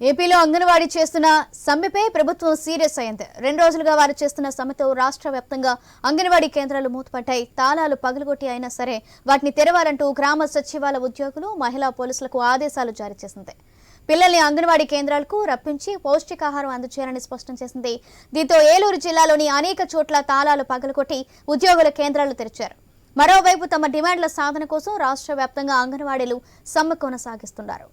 ఏపీలో అంగన్వాడీ చేస్తున్న సమ్మెపై ప్రభుత్వం సీరియస్ అయింది. 2 రోజులుగా వారు చేస్తున్న సమ్మెతో రాష్ట్ర వ్యాప్తంగా అంగన్వాడీ కేంద్రాలు మూతపడ్డాయి. తాళాలు పగలగొట్టి అయినా సరే వాటిని తెరవాలంటూ గ్రామ సచివాలయ ఉద్యోగులు, మహిళా పోలీసులకు ఆదేశాలు జారీ చేసింది. పిల్లల్ని అంగన్వాడీ కేంద్రాలకు రప్పించి పౌష్టికాహారం అందజేయాలని స్పష్టం చేసింది. దీంతో ఏలూరు జిల్లాలోని అనేక చోట్ల తాళాలు పగలగొట్టి ఉద్యోగుల కేంద్రాలు తెరిచారు. మరోవైపు తమ డిమాండ్ల సాధన కోసం రాష్ట్ర వ్యాప్తంగా అంగన్వాడీలు సమ్మె కొనసాగిస్తున్నారు.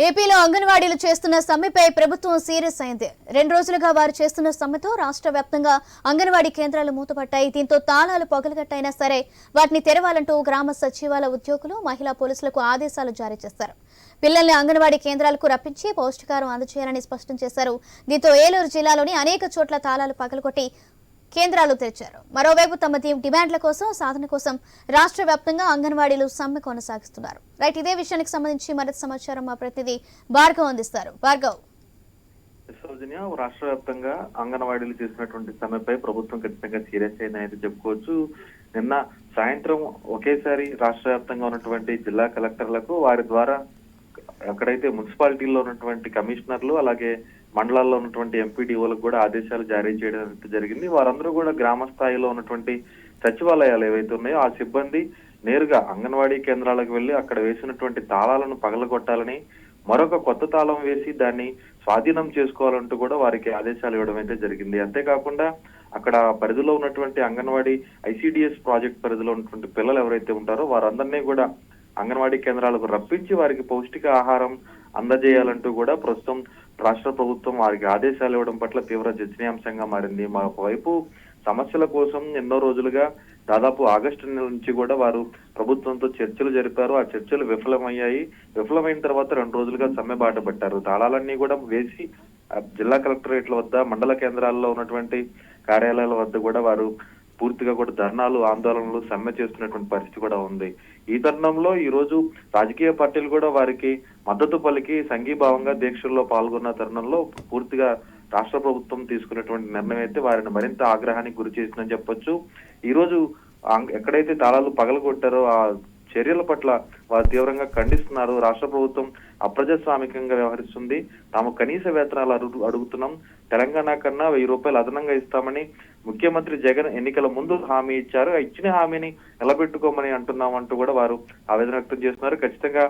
ఏపీలో అంగన్వాడీలు చేస్తున్న సమ్మెపై ప్రభుత్వం సీరియస్ అయింది. 2 రోజులుగా వారు చేస్తున్న సమ్మెతో రాష్ట్ర వ్యాప్తంగా అంగన్వాడీ కేంద్రాలు మూతపడ్డాయి. దీంతో తాళాలు పగలగట్టైనా సరే వాటిని తెరవాలంటూ గ్రామ సచివాలయ ఉద్యోగులు, మహిళా పోలీసులకు ఆదేశాలు జారీ చేశారు. పిల్లల్ని అంగన్వాడీ కేంద్రాలకు రప్పించి పౌష్టికాహారం అందజేయాలని స్పష్టం చేశారు. దీంతో ఏలూరు జిల్లాలోని అనేక చోట్ల తాళాలు పగలగొట్టి కేంద్రాలు తెరిచారు. మరోవైపు తమ డిమాండ్ల కోసం సాధన కోసం రాష్ట్ర వ్యాప్తంగా అంగన్వాడీలు సమ్మె కొనసాగిస్తున్నారు. రైట్, ఇదే విషయానికి సంబంధించి మరింత సమాచారం మా ప్రతినిధి భార్గవ్ అందిస్తారు. భార్గవ్, రాష్ట్ర వ్యాప్తంగా అంగన్వాడీలు చేసినటువంటి సమ్మెపై ప్రభుత్వం ఖచ్చితంగా సీరియస్ అయిందని చెప్పుకోవచ్చు. నిన్న సాయంత్రం ఒకేసారి రాష్ట్ర వ్యాప్తంగా ఉన్నటువంటి జిల్లా కలెక్టర్లకు వారి ద్వారా ఎక్కడైతే మున్సిపాలిటీల్లో ఉన్నటువంటి కమిషనర్లు అలాగే మండలాల్లో ఉన్నటువంటి ఎంపీడీఓలకు కూడా ఆదేశాలు జారీ చేయడం జరిగింది. వారందరూ కూడా గ్రామ స్థాయిలో ఉన్నటువంటి సచివాలయాలు ఏవైతే ఉన్నాయో ఆ సిబ్బంది నేరుగా అంగన్వాడీ కేంద్రాలకు వెళ్లి అక్కడ వేసినటువంటి తాళాలను పగలగొట్టాలని, మరొక కొత్త తాళం వేసి దాన్ని స్వాధీనం చేసుకోవాలంటూ కూడా వారికి ఆదేశాలు ఇవ్వడం అయితే జరిగింది. అంతేకాకుండా అక్కడ పరిధిలో ఉన్నటువంటి అంగన్వాడీ ఐసిడిఎస్ ప్రాజెక్ట్ పరిధిలో ఉన్నటువంటి పిల్లలు ఎవరైతే ఉంటారో వారందరినీ కూడా అంగన్వాడీ కేంద్రాలకు రప్పించి వారికి పౌష్టిక ఆహారం అందజేయాలంటూ కూడా ప్రస్తుతం రాష్ట్ర ప్రభుత్వం వారికి ఆదేశాలు ఇవ్వడం పట్ల తీవ్ర చర్చనీయాంశంగా మారింది. మరోవైపు సమస్యల కోసం ఎన్నో రోజులుగా దాదాపు ఆగస్టు నెల నుంచి కూడా వారు ప్రభుత్వంతో చర్చలు జరిపారు. ఆ చర్చలు విఫలమయ్యాయి. విఫలమైన తర్వాత 2 రోజులుగా సమ్మె బాట పట్టారు. తాళాలన్నీ కూడా వేసి జిల్లా కలెక్టరేట్ల వద్ద, మండల కేంద్రాల్లో ఉన్నటువంటి కార్యాలయాల వద్ద కూడా వారు పూర్తిగా కూడా ధర్నాలు, ఆందోళనలు, సమ్మె చేస్తున్నటువంటి పరిస్థితి కూడా ఉంది. ఈ తరుణంలో ఈ రోజు రాజకీయ పార్టీలు కూడా వారికి మద్దతు పలికి సంఘీభావంగా దీక్షల్లో పాల్గొన్న తరుణంలో పూర్తిగా రాష్ట్ర ప్రభుత్వం తీసుకున్నటువంటి నిర్ణయం అయితే వారిని మరింత ఆగ్రహానికి గురి చేసిందని చెప్పొచ్చు. ఈ రోజు ఎక్కడైతే తాళాలు పగలగొట్టారో ఆ చర్యల పట్ల వారు తీవ్రంగా ఖండిస్తున్నారు. రాష్ట్ర ప్రభుత్వం అప్రజాస్వామికంగా వ్యవహరిస్తుంది. తాము కనీస వేతనాలు అడుగుతున్నాం. తెలంగాణ కన్నా 1000 రూపాయలు అదనంగా ఇస్తామని ముఖ్యమంత్రి జగన్ ఎన్నికల ముందు హామీ ఇచ్చారు. ఇచ్చిన హామీని నిలబెట్టుకోమని అంటున్నామంటూ కూడా వారు ఆవేదన వ్యక్తం చేస్తున్నారు. ఖచ్చితంగా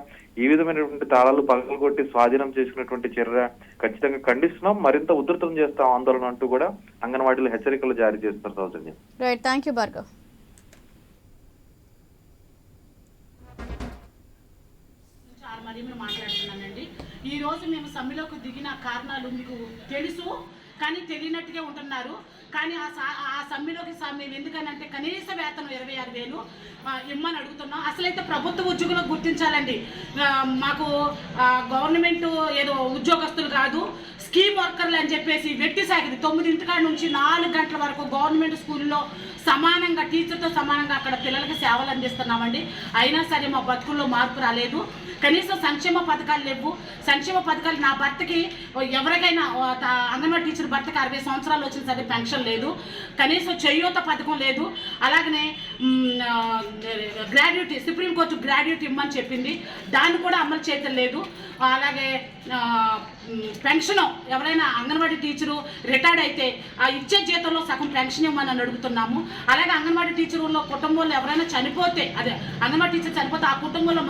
ఈ విధమైనటువంటి తాళాలు పగలగొట్టి స్వాధీనం చేసుకున్నటువంటి చర్య ఖచ్చితంగా ఖండిస్తున్నాం. మరింత ఉధృతం చేస్తాం ఆందోళన అంటూ కూడా అంగన్వాడీలు హెచ్చరికలు జారీ చేస్తున్నారు. సౌజన్య, రైట్, థాంక్యూ భార్గవ్. మాట్లాడుతున్నానండి. ఈ రోజు మేము సమ్మెలోకి దిగిన కారణాలు మీకు తెలుసు, కానీ తెలియనట్టుగా ఉంటున్నారు. కానీ ఆ సమ్మెలోకి మేము ఎందుకనంటే కనీస వేతనం 26,000 ఇమ్మని అడుగుతున్నాం. అసలైతే ప్రభుత్వ ఉద్యోగులకు గుర్తించాలండి. మాకు గవర్నమెంట్ ఏదో ఉద్యోగస్తులు కాదు, స్కీమ్ వర్కర్లు అని చెప్పేసి వెట్టి సాగింది. 9 నుంచి 4 గంటల వరకు గవర్నమెంట్ స్కూల్లో సమానంగా టీచర్తో సమానంగా అక్కడ పిల్లలకి సేవలు అందిస్తున్నామండి. అయినా సరే మా బతుకుల్లో మార్పు రాలేదు. కనీసం సంక్షేమ పథకాలు లేవు. సంక్షేమ పథకాలు నా భర్తకి ఎవరికైనా అంగన్వాడీ టీచర్ భర్తకి 60 సంవత్సరాలు వచ్చిన సరే పెన్షన్ లేదు. కనీసం చేయూత పథకం లేదు. అలాగనే గ్రాడ్యుయేట్, సుప్రీంకోర్టు గ్రాడ్యుయేట్ ఇమ్మని చెప్పింది, దాన్ని కూడా అమలు చేయటం లేదు. అలాగే పెన్షన్ ఎవరైనా అంగన్వాడీ టీచరు రిటైర్డ్ అయితే ఆ ఇచ్చే జీతంలో సగం పెన్షన్ ఇవ్వమని అడుగుతున్నాము. అలాగే అంగన్వాడీ టీచర్లో కుటుంబంలో ఎవరైనా చనిపోతే, అదే అంగన్వాడీ టీచర్ చనిపోతే ఆ కుటుంబంలో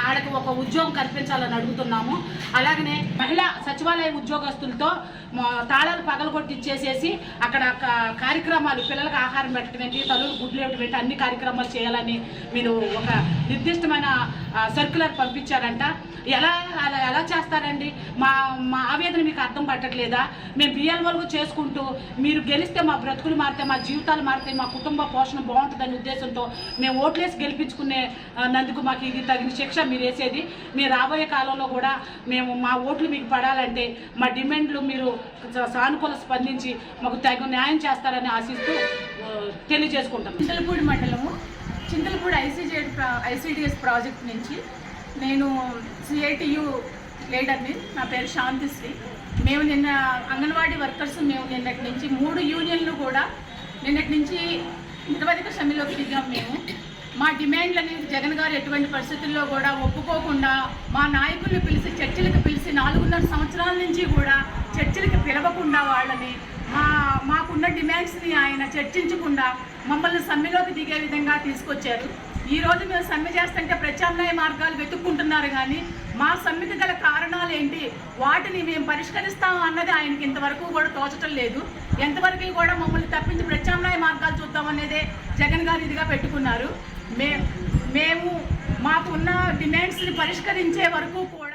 ఆడకి ఒక ఉద్యోగం కల్పించాలని అడుగుతున్నాము. అలాగనే మహిళా సచివాలయ ఉద్యోగస్తులతో తాళాలు పగలగొట్టి ఇచ్చేసేసి అక్కడ కార్యక్రమాలు, పిల్లలకు ఆహారం పెట్టడం ఏంటి, తల్లులు గుడ్లు ఇవ్వడం ఏంటి, అన్ని కార్యక్రమాలు చేయాలని మీరు ఒక నిర్దిష్టమైన సర్క్యులర్ పంపించారంట. ఎలా చేస్తారండి? మా ఆవేదన మీకు అర్థం పట్టట్లేదా? మేము బిఎల్ఓలకు చేసుకుంటూ మీరు గెలిస్తే మా బ్రతుకులు మారితే, మా జీవితాలు మారితే, మా కుటుంబ పోషణ బాగుంటుందనే ఉద్దేశంతో మేము ఓట్లేసి గెలిపించుకునే నందుకు మాకు ఇది తగిన శిక్ష మీరు వేసేది. మీరు రాబోయే కాలంలో కూడా మేము మా ఓట్లు మీకు పడాలంటే మా డిమాండ్లు మీరు సానుకూల స్పందించి మాకు తగిన న్యాయం చేస్తారని ఆశిస్తూ తెలియజేసుకుంటాం. చింతలపూడి మండలము, చింతలపూడి ఐసిడిఎస్ ప్రాజెక్ట్ నుంచి నేను సిఐటియు లీడర్ని. నా పేరు శాంతిశ్రీ. మేము నిన్న అంగన్వాడీ వర్కర్స్ మేము నిన్నటి నుంచి 3 యూనియన్లు కూడా నిన్నటి నుంచి నిరవధిక సమ్మెలోకి దిగాం. మేము మా డిమాండ్లని జగన్ గారు ఎటువంటి పరిస్థితుల్లో కూడా ఒప్పుకోకుండా మా నాయకుల్ని పిలిచి చర్చలకు పిలిచి 4.5 సంవత్సరాల నుంచి కూడా చర్చలకు పిలవకుండా వాళ్ళని మాకున్న డిమాండ్స్ని ఆయన చర్చించకుండా మమ్మల్ని సమ్మెలోకి దిగే విధంగా తీసుకొచ్చారు. ఈరోజు మేము సమ్మె చేస్తుంటే ప్రత్యామ్నాయ మార్గాలు వెతుక్కుంటున్నారు, కానీ మా సమ్మెకి గల కారణాలు ఏంటి, వాటిని మేము పరిష్కరిస్తాం అన్నది ఆయనకి ఇంతవరకు కూడా తోచటం లేదు. ఎంతవరకు కూడా మమ్మల్ని తప్పించి ప్రత్యామ్నాయ మార్గాలు చూద్దామనేదే జగన్ గారు ఇదిగా పెట్టుకున్నారు. మేము మాకున్న డిమాండ్స్ని పరిష్కరించే వరకు కూడా